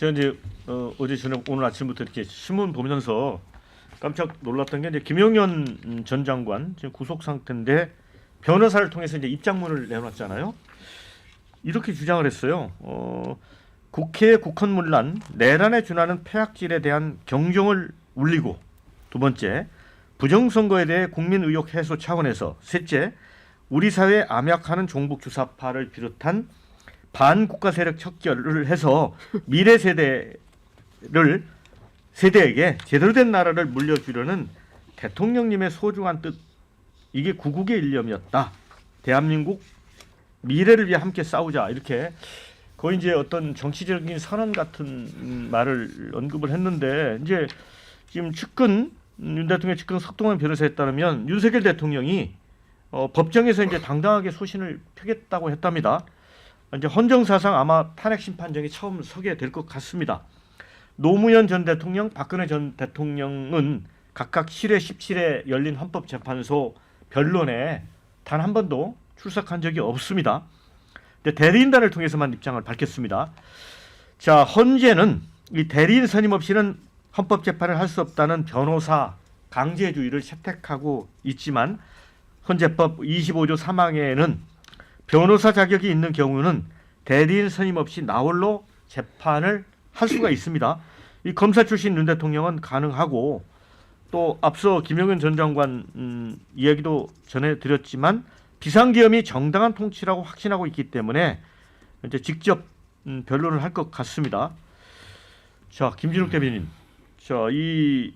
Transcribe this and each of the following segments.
제가 이제 어제 저녁 오늘 아침부터 이렇게 신문 보면서 깜짝 놀랐던 게 이제 김용현 전 장관 지금 구속 상태인데 변호사를 통해서 이제 입장문을 내놨잖아요. 이렇게 주장을 했어요. 국회 국헌문란 내란에 준하는 폐악질에 대한 경종을 울리고, 두 번째 부정선거에 대해 국민 의혹 해소 차원에서, 셋째 우리 사회에 암약하는 종북 주사파를 비롯한 반국가 세력 척결을 해서 미래 세대에게 제대로 된 나라를 물려주려는 대통령님의 소중한 뜻, 이게 구국의 일념이었다. 대한민국 미래를 위해 함께 싸우자. 이렇게 거의 이제 어떤 정치적인 선언 같은 말을 언급을 했는데, 이제 지금 측근 윤 대통령 측근 석동환 변호사에 따르면 윤석열 대통령이 법정에서 이제 당당하게 소신을 펴겠다고 했답니다. 이제 헌정사상 아마 탄핵 심판정이 처음 서게 될 것 같습니다. 노무현 전 대통령, 박근혜 전 대통령은 각각 7회, 17회 열린 헌법재판소 변론에 단 한 번도 출석한 적이 없습니다. 근데 대리인단을 통해서만 입장을 밝혔습니다. 자, 헌재는 이 대리인 선임 없이는 헌법재판을 할 수 없다는 변호사 강제주의를 채택하고 있지만, 헌재법 25조 3항에는 변호사 자격이 있는 경우는 대리인 선임 없이 나홀로 재판을 할 수가 있습니다. 이 검사 출신 윤 대통령은 가능하고, 또 앞서 김용현 전 장관 이야기도 전해드렸지만 비상계엄이 정당한 통치라고 확신하고 있기 때문에 이제 직접 변론을 할 것 같습니다. 자, 김진욱 대변인, 자, 이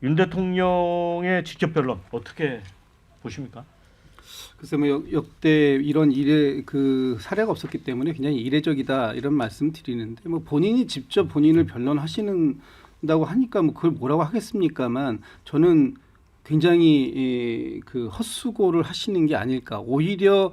윤 대통령의 직접 변론 어떻게 보십니까? 글쎄 뭐 역대 이런 이례 그 사례가 없었기 때문에 굉장히 이례적이다 이런 말씀 드리는데, 뭐 본인이 직접 본인을 변론하시는다고 하니까 뭐 그걸 뭐라고 하겠습니까만, 저는 굉장히 그 헛수고를 하시는 게 아닐까. 오히려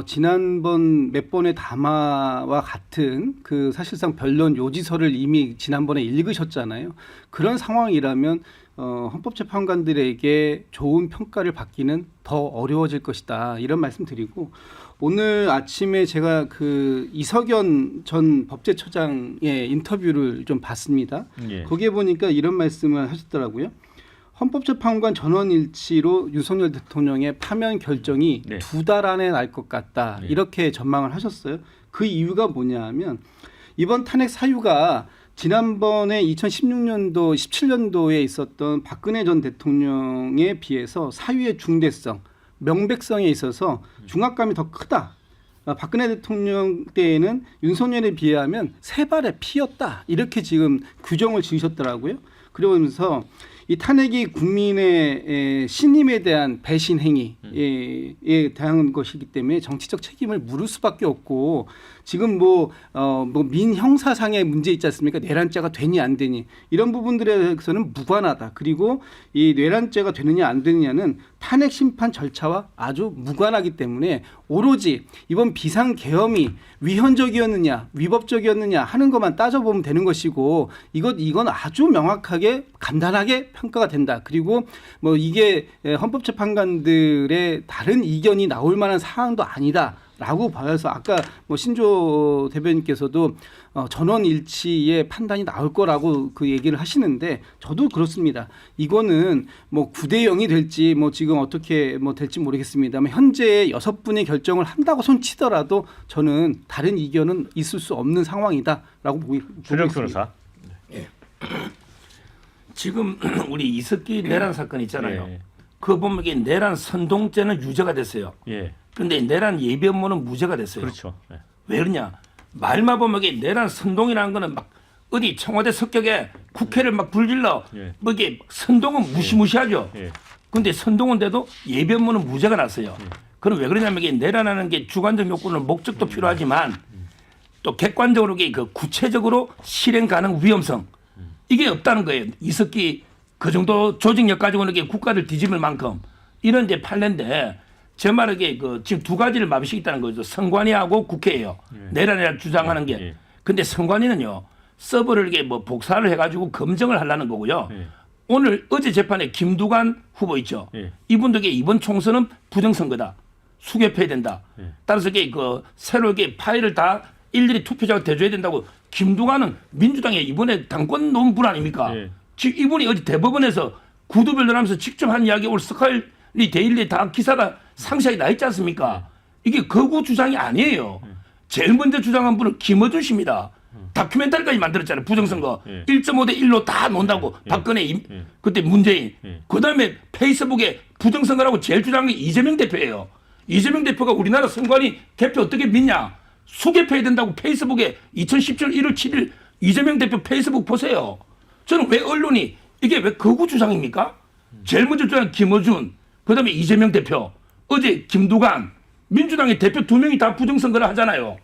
지난번 몇 번의 담화와 같은 그 사실상 변론 요지서를 이미 지난번에 읽으셨잖아요. 그런 상황이라면 헌법재판관들에게 좋은 평가를 받기는 더 어려워질 것이다, 이런 말씀 드리고, 오늘 아침에 제가 그 이석연 전 법제처장의 인터뷰를 좀 봤습니다. 예. 거기에 보니까 이런 말씀을 하셨더라고요. 헌법재판관 전원일치로 윤석열 대통령의 파면 결정이 네. 2달 안에 날 것 같다, 네. 이렇게 전망을 하셨어요. 그 이유가 뭐냐 하면, 이번 탄핵 사유가 지난번에 2016년도, 17년도에 있었던 박근혜 전 대통령에 비해서 사유의 중대성, 명백성에 있어서 중압감이 더 크다. 박근혜 대통령 때에는 윤석열에 비하면 세 발의 피였다, 이렇게 지금 규정을 지으셨더라고요. 그러면서 이 탄핵이 국민의 신임에 대한 배신 행위에 대한 것이기 때문에 정치적 책임을 물을 수밖에 없고, 지금 뭐 민형사상의 문제 있지 않습니까? 뇌란죄가 되니 안 되니, 이런 부분들에서는 무관하다. 그리고 이 뇌란죄가 되느냐 안 되느냐는 탄핵 심판 절차와 아주 무관하기 때문에 오로지 이번 비상계엄이 위헌적이었느냐 위법적이었느냐 하는 것만 따져보면 되는 것이고, 이건 아주 명확하게 간단하게 평가가 된다. 그리고 뭐 이게 헌법재판관들의 다른 이견이 나올 만한 사항도 아니다 라고 봐서, 아까 뭐 신조 대변인께서도 전원일치의 판단이 나올 거라고 그 얘기를 하시는데, 저도 그렇습니다. 이거는 뭐 9대0이 될지 뭐 지금 어떻게 뭐 될지 모르겠습니다만, 현재 6분의 결정을 한다고 손치더라도 저는 다른 이견은 있을 수 없는 상황이다라고 보고 있습니다. 예. 지금 우리 이석기 내란 사건 있잖아요. 예. 그거 보면 이게 내란 선동죄는 유죄가 됐어요. 예. 그런데 내란 예비 업무는 무죄가 됐어요. 그렇죠. 예. 왜 그러냐? 말만 보면 이게 내란 선동이라는 거는 막 어디 청와대 석격에 국회를 막 불질러, 예. 뭐 이게 선동은 무시무시하죠. 예. 근데 선동인데도 예비 업무는 무죄가 났어요. 그럼 왜 그러냐면 이게 내란하는 게 주관적 욕구는 목적도 필요하지만 또 객관적으로 이게 그 구체적으로 실행 가능 위험성, 이게 없다는 거예요. 이석기 그 정도 조직력 가지고는 이게 국가를 뒤집을 만큼 이런 이제 판례인데, 제 말은 이게 그 지금 두 가지를 마비시켰다는 거죠. 선관위하고 국회예요. 내란이라 주장하는 게. 예. 근데 선관위는요, 서버를 이게 뭐 복사를 해가지고 검증을 하려는 거고요. 예. 오늘 어제 재판에 김두관 후보 있죠. 예. 이분들에게 이번 총선은 부정선거다, 수개표해야 된다. 따라서 이게 그 새로 이게 파일을 다 일일이 투표자가 대줘야 된다고 김두관은 민주당의 이번에 당권 놓은 분 아닙니까? 예. 이분이 어제 대법원에서 구두변론하면서 직접 한 이야기 오늘 스카이리 데일리에 다 기사가 상세하게 나 있지 않습니까? 이게 거구 주장이 아니에요. 제일 먼저 주장한 분은 김어준 씨입니다. 다큐멘터리까지 만들었잖아요. 부정선거. 1.5대 1로 다 논다고. 박근혜, 그때 문재인. 그다음에 페이스북에 부정선거라고 제일 주장한 게 이재명 대표예요. 이재명 대표가 우리나라 선관위 개표 어떻게 믿냐. 수개표해야 된다고 페이스북에 2017년 1월 7일 이재명 대표 페이스북 보세요. 저는 왜 언론이 이게 왜 거구 주장입니까? 제일 먼저 주장한 김어준, 그다음에 이재명 대표, 어제 김두관, 민주당의 대표 2명이 다 부정선거를 하잖아요.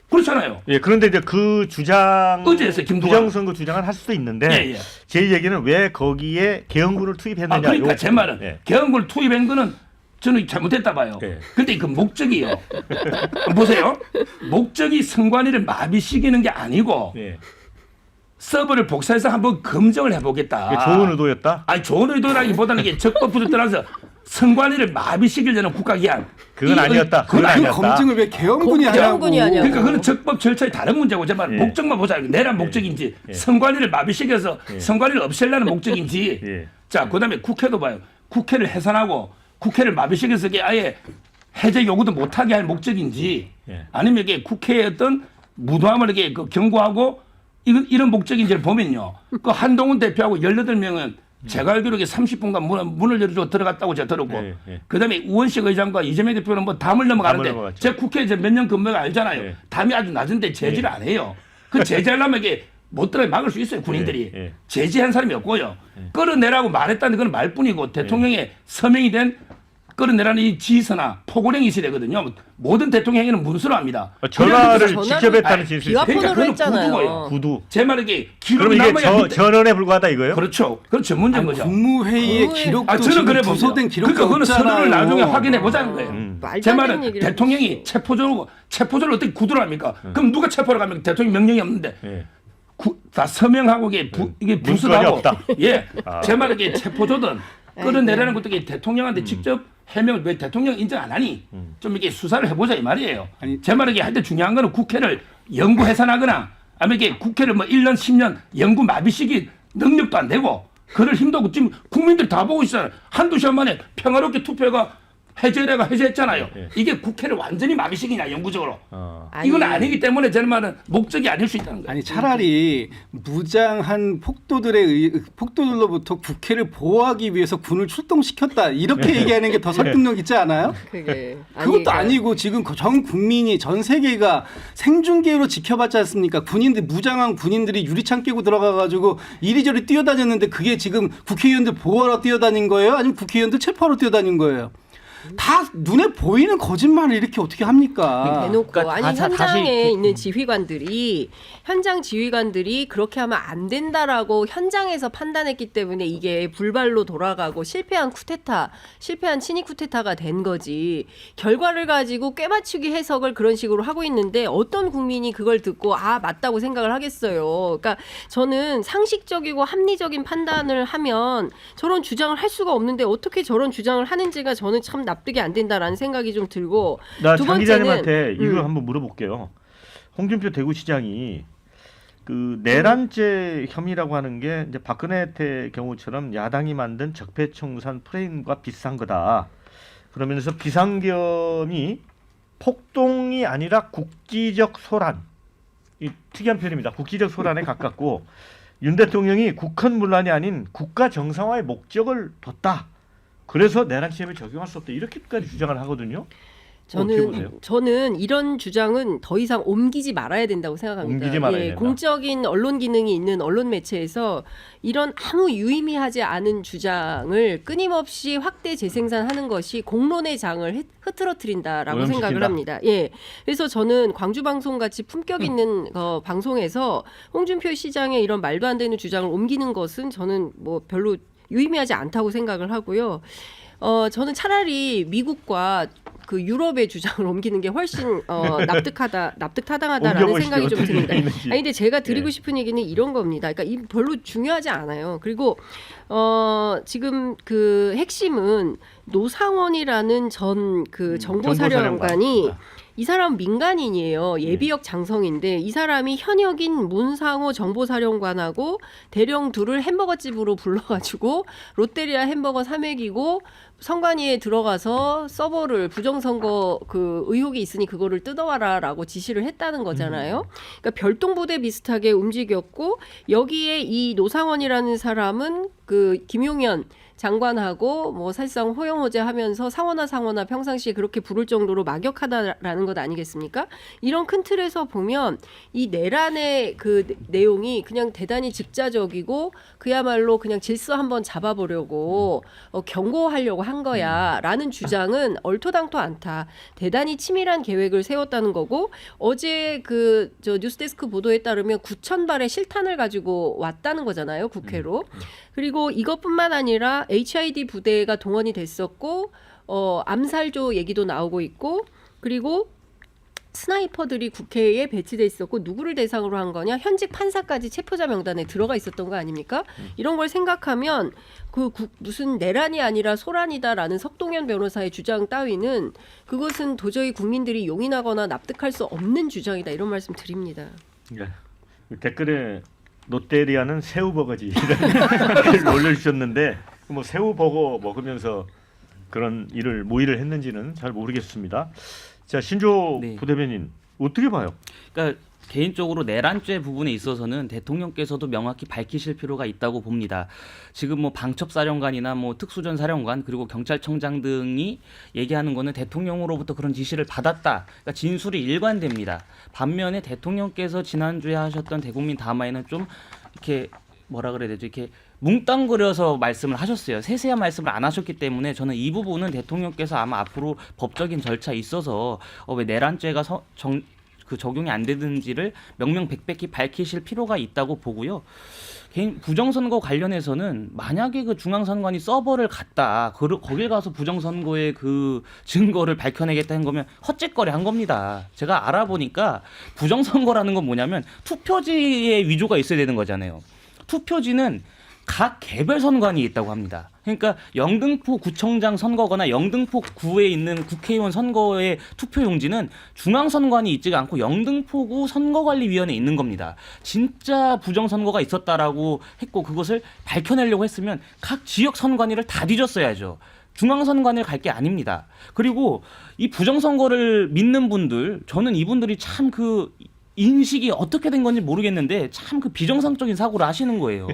그렇잖아요. 예, 그런데 이제 그 주장 어제 했어요, 김두관. 부정선거 주장을 할 수도 있는데 예, 예. 제 얘기는 왜 거기에 개헌군을 투입했느냐. 그러니까 요- 제 말은 예. 개헌군을 투입한 거는 저는 잘못했다 봐요. 예. 근데 그 목적이요. 보세요. 목적이 선관위를 마비시키는 게 아니고 예. 서버를 복사해서 한번 검증을 해보겠다. 그게 좋은 의도였다. 아니 좋은 의도라기보다는 이게 적법부터 떠나서 선관위를 마비시키려는 국가기관. 그건 아니었다. 그건 그건 아니었다. 그 검증을 왜 개헌군이 하냐고. 개헌군이 하냐고. 그러니까 그건 적법 절차의 다른 문제고 제발 예. 목적만 보자. 내란 목적인지 선관위를 마비시켜서 선관위를 없애려는 목적인지. 예. 자, 그다음에 국회도 봐요. 국회를 해산하고 국회를 마비시켜서 이게 아예 해제 요구도 못하게 할 목적인지 예. 아니면 이게 국회의 어떤 무도함을 이렇게 그 경고하고 이런 목적인지를 보면요. 그 한동훈 대표하고 18명은 제가 알기로 30분간 문을 열어주고 들어갔다고 제가 들었고 예, 예. 그다음에 우원식 의장과 이재명 대표는 뭐 담을 넘어가는데 담을 넘어갔죠. 제 국회에 몇 년 근무가 알잖아요. 예. 담이 아주 낮은데 제지를 안 해요. 그 제지하려면 이게 못 들어가 막을 수 있어요. 군인들이. 예, 예. 제지한 사람이 없고요. 끌어내라고 말했다는 건 말뿐이고 대통령의 서명이 된 끌어내라는 이 지서나 포고령이 있어야 되거든요. 모든 대통령 행위는 문서로 합니다. 전화를 전화를- 직접 했다는 아니, 진술이 비화폰으로 그러니까 그건 했잖아요. 구두고요. 구두. 제 말은 이게 그럼 기록이 이게 남아야 밑에- 전원에 불과하다 이거예요? 그렇죠. 그건 전문적인 거죠. 국무회의의 국무회의- 기록도 저는 지금 그래 부소된 봅니다. 기록도 그러니까 그거는 없잖아요. 서류를 나중에 확인해 보자는 거예요. 말도 제 안 되는 말은 얘기를 대통령이 체포조를 어떻게 구두를 합니까? 그럼 누가 체포를 가면 대통령 명령이 없는데 예. 다 서명하고 이게 문건이 부수하고 없다. 예, 아. 제 말은 이게 체포조든 끌어내라는 것도 이게 대통령한테 직접 해명을 왜 대통령 인정 안 하니 좀 이렇게 수사를 해보자 이 말이에요. 아니, 제 말은 이게 할 때 중요한 거는 국회를 영구 해산하거나 아니면 이게 국회를 뭐 1년 10년 영구 마비시킬 능력도 안 되고 그럴 힘도 없고 지금 국민들 다 보고 있잖아요. 한두 시간 만에 평화롭게 투표가 해제가 해제했잖아요. 예. 이게 국회를 완전히 마비시키냐 영구적으로. 아니, 이건 아니기 때문에 제 말은 목적이 아닐 수 있다는 거예요. 아니 차라리 무장한 폭도들로부터 국회를 보호하기 위해서 군을 출동시켰다 이렇게 얘기하는 게 더 설득력 있지 않아요? 그게 그것도 그러니까 아니고 지금 전 국민이 전 세계가 생중계로 지켜봤지 않습니까? 무장한 군인들이 유리창 깨고 들어가가지고 이리저리 뛰어다녔는데 그게 지금 국회의원들 보호하러 뛰어다닌 거예요? 아니면 국회의원들 체포하러 뛰어다닌 거예요? 다 눈에 보이는 거짓말을 이렇게 어떻게 합니까? 대놓고 그러니까 아니 다시 현장에 있는 지휘관들이 현장 지휘관들이 그렇게 하면 안 된다라고 현장에서 판단했기 때문에 이게 불발로 돌아가고 실패한 친위 쿠데타가 된 거지. 결과를 가지고 꿰맞추기 해석을 그런 식으로 하고 있는데 어떤 국민이 그걸 듣고 아 맞다고 생각을 하겠어요. 그러니까 저는 상식적이고 합리적인 판단을 하면 저런 주장을 할 수가 없는데 어떻게 저런 주장을 하는지가 저는 참 납득이 안 된다라는 생각이 좀 들고 나 두 장 기자님한테 번째는 이거 한번 물어볼게요. 홍준표 대구시장이 그 내란죄 혐의라고 하는 게 이제 박근혜 때 경우처럼 야당이 만든 적폐청산 프레임과 비슷한 거다. 그러면서 비상겸이 폭동이 아니라 국지적 소란. 이 특이한 표현입니다. 국지적 소란에 가깝고 윤 대통령이 국헌문란이 아닌 국가 정상화의 목적을 뒀다. 그래서 내란 시험에 적용할 수 없다. 이렇게까지 주장을 하거든요. 어떻게 보세요? 저는 이런 주장은 더 이상 옮기지 말아야 된다고 생각합니다. 옮기지 말아야 된다. 공적인 언론 기능이 있는 언론 매체에서 이런 아무 유의미하지 않은 주장을 끊임없이 확대 재생산하는 것이 공론의 장을 흐트러뜨린다라고 오염시킨다. 생각을 합니다. 예, 그래서 저는 광주 방송 같이 품격 있는 방송에서 홍준표 시장의 이런 말도 안 되는 주장을 옮기는 것은 저는 뭐 별로 유의미하지 않다고 생각을 하고요. 저는 차라리 미국과 그 유럽의 주장을 옮기는 게 훨씬 납득타당하다라는 옮겨보시죠. 생각이 좀 어떤 듭니다. 얘기인지. 아니 근데 제가 드리고 예. 싶은 얘기는 이런 겁니다. 그러니까 이 별로 중요하지 않아요. 그리고 지금 그 핵심은 노상원이라는 전 그 정보사령관이 이 사람은 민간인이에요. 예비역 장성인데 이 사람이 현역인 문상호 정보사령관하고 대령 둘을 햄버거집으로 불러가지고 롯데리아 햄버거 3회기고 선관위에 들어가서 서버를 부정선거 그 의혹이 있으니 그거를 뜯어와라라고 지시를 했다는 거잖아요. 그러니까 별동부대 비슷하게 움직였고 여기에 이 노상원이라는 사람은 그 김용현 장관하고 뭐 사실상 호영호재하면서 상원아 평상시에 그렇게 부를 정도로 막역하다라는 것 아니겠습니까? 이런 큰 틀에서 보면 이 내란의 그 내용이 그냥 대단히 직자적이고 그야말로 그냥 질서 한번 잡아보려고 경고하려고 한 거야라는 주장은 얼토당토 않다. 대단히 치밀한 계획을 세웠다는 거고 어제 그 저 뉴스데스크 보도에 따르면 9,000발의 실탄을 가지고 왔다는 거잖아요, 국회로. 그리고 이것뿐만 아니라 HID 부대가 동원이 됐었고 암살조 얘기도 나오고 있고 그리고 스나이퍼들이 국회에 배치돼 있었고 누구를 대상으로 한 거냐? 현직 판사까지 체포자 명단에 들어가 있었던 거 아닙니까? 이런 걸 생각하면 무슨 내란이 아니라 소란이다라는 석동현 변호사의 주장 따위는 그것은 도저히 국민들이 용인하거나 납득할 수 없는 주장이다. 이런 말씀 드립니다. 네. 댓글에 롯데리아는 새우버거지 이런 글을 올려주셨는데 뭐 새우버거 먹으면서 그런 모의를 했는지는 잘 모르겠습니다. 자, 신조 네. 부대변인 어떻게 봐요? 그러니까 개인적으로 내란죄 부분에 있어서는 대통령께서도 명확히 밝히실 필요가 있다고 봅니다. 지금 뭐 방첩사령관이나 뭐 특수전 사령관 그리고 경찰청장 등이 얘기하는 거는 대통령으로부터 그런 지시를 받았다. 그러니까 진술이 일관됩니다. 반면에 대통령께서 지난주에 하셨던 대국민 담화에는 좀 이렇게 뭐라 그래야 되죠? 이렇게 뭉땅그려서 말씀을 하셨어요. 세세한 말씀을 안 하셨기 때문에 저는 이 부분은 대통령께서 아마 앞으로 법적인 절차에 있어서 왜 내란죄가 적용이 안 되는지를 명명백백히 밝히실 필요가 있다고 보고요. 개인 부정선거 관련해서는 만약에 그 중앙선관위 서버를 갔다 거길 가서 부정선거의 그 증거를 밝혀내겠다는 거면 헛짓거리 한 겁니다. 제가 알아보니까 부정선거라는 건 뭐냐면 투표지에 위조가 있어야 되는 거잖아요. 투표지는 각 개별 선관위 있다고 합니다. 그러니까 영등포 구청장 선거거나 영등포 구에 있는 국회의원 선거의 투표용지는 중앙선관위 있지가 않고 영등포구 선거관리위원회에 있는 겁니다. 진짜 부정선거가 있었다라고 했고 그것을 밝혀내려고 했으면 각 지역 선관위를 다 뒤졌어야죠. 중앙선관위를 갈 게 아닙니다. 그리고 이 부정선거를 믿는 분들, 저는 이분들이 참 그 인식이 어떻게 된 건지 모르겠는데 참 그 비정상적인 사고를 하시는 거예요.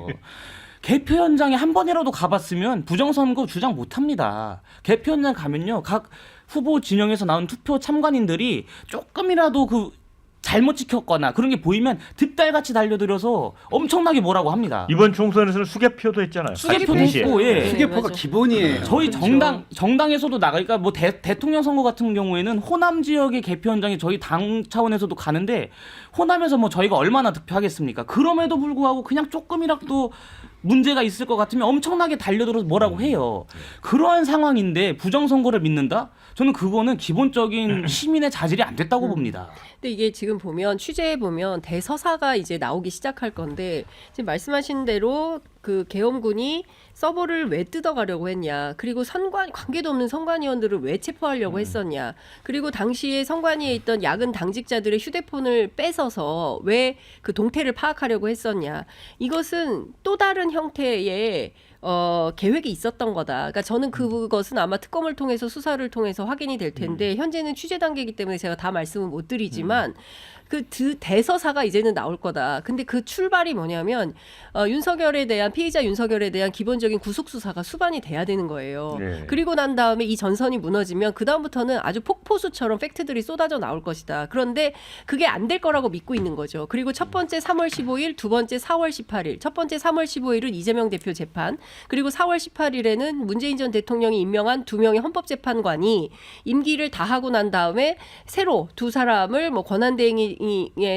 개표 현장에 한 번이라도 가봤으면 부정선거 주장 못합니다. 개표 현장 가면요, 각 후보 진영에서 나온 투표 참관인들이 조금이라도 그 잘못 지켰거나 그런 게 보이면 득달같이 달려들어서 엄청나게 뭐라고 합니다. 이번 총선에서는 수개표도 했잖아요. 수개표도 동시에. 했고, 예. 수개표가 맞아. 기본이에요. 저희 그렇죠. 정당에서도 나가니까 뭐 대통령 선거 같은 경우에는 호남 지역의 개표 현장에 저희 당 차원에서도 가는데 호남에서 뭐 저희가 얼마나 득표하겠습니까? 그럼에도 불구하고 그냥 조금이라도 문제가 있을 것 같으면 엄청나게 달려들어서 뭐라고 해요. 그러한 상황인데 부정선거를 믿는다? 저는 그거는 기본적인 시민의 자질이 안 됐다고 봅니다. 근데 이게 지금 보면 취재해 보면 대서사가 이제 나오기 시작할 건데 지금 말씀하신 대로 그 계엄군이 서버를 왜 뜯어가려고 했냐, 그리고 관계도 없는 선관위원들을 왜 체포하려고 했었냐, 그리고 당시에 선관위에 있던 야근 당직자들의 휴대폰을 뺏어서 왜 그 동태를 파악하려고 했었냐, 이것은 또 다른 형태의 계획이 있었던 거다. 그러니까 저는 그것은 아마 특검을 통해서 수사를 통해서 확인이 될 텐데 현재는 취재 단계이기 때문에 제가 다 말씀을 못 드리지만 그 대서사가 이제는 나올 거다. 근데 그 출발이 뭐냐면 피의자 윤석열에 대한 기본적인 구속 수사가 수반이 돼야 되는 거예요. 네. 그리고 난 다음에 이 전선이 무너지면 그 다음부터는 아주 폭포수처럼 팩트들이 쏟아져 나올 것이다. 그런데 그게 안 될 거라고 믿고 있는 거죠. 그리고 첫 번째 3월 15일, 두 번째 4월 18일. 첫 번째 3월 15일은 이재명 대표 재판, 그리고 4월 18일에는 문재인 전 대통령이 임명한 2명의 헌법재판관이 임기를 다 하고 난 다음에 새로 두 사람을 뭐 권한대행의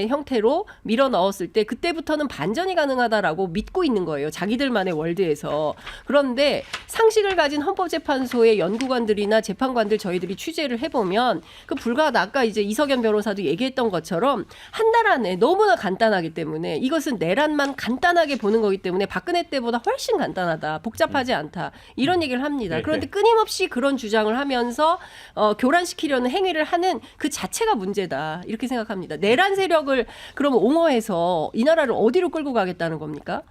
형태로 밀어 넣었을 때 그때부터는 반전이 가능하다라고 믿고 있는 거예요. 자기들만의 월드에서. 그런데 상식을 가진 헌법재판소의 연구관들이나 재판관들 저희들이 취재를 해보면 그 불과 아까 이제 이석연 변호사도 얘기했던 것처럼 한 달 안에 너무나 간단하기 때문에 이것은 내란만 간단하게 보는 거기 때문에 박근혜 때보다 훨씬 간단하다. 간단하다, 복잡하지 않다 이런 얘기를 합니다. 네, 그런데 네. 끊임없이 그런 주장을 하면서 교란시키려는 행위를 하는 그 자체가 문제다 이렇게 생각합니다. 내란 세력을 그럼 옹호해서 이 나라를 어디로 끌고 가겠다는 겁니까?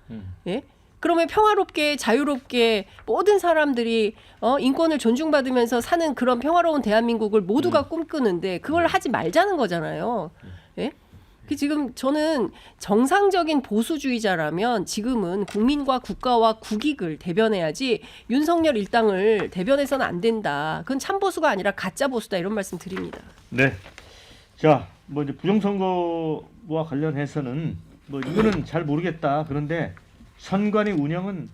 예? 그러면 평화롭게 자유롭게 모든 사람들이 인권을 존중받으면서 사는 그런 평화로운 대한민국을 모두가 꿈꾸는데 그걸 하지 말자는 거잖아요. 예? 그 지금 저는 정상적인 보수주의자라면 지금은 국민과 국가와 국익을 대변해야지 윤석열 일당을 대변해서는 안 된다. 그건 참보수가 아니라 가짜 보수다 이런 말씀 드립니다. 네. 자, 뭐 이제 부정선거와 관련해서는 뭐 이거는 잘 모르겠다. 그런데 선관위 운영은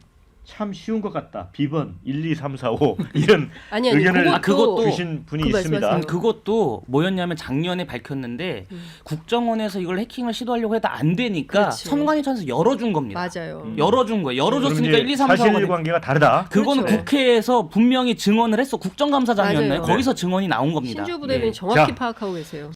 참 쉬운 것 같다. 비번 1, 2, 3, 4, 5 이런 아니, 의견을 그것도 주신 분이 그 있습니다. 말씀하세요. 그것도 뭐였냐면 작년에 밝혔는데 국정원에서 이걸 해킹을 시도하려고 해도 안 되니까 그렇지. 선관위청에서 열어준 겁니다. 맞아요. 열어준 거예요. 열어줬으니까 그럼 1, 2, 이제 3, 4, 5가 사실관계가 다르다. 그거는 그렇죠. 국회에서 분명히 증언을 했어. 국정감사장이었나요? 맞아요. 거기서 증언이 나온 겁니다. 신주 부대변인 네. 정확히 자. 파악하고 계세요.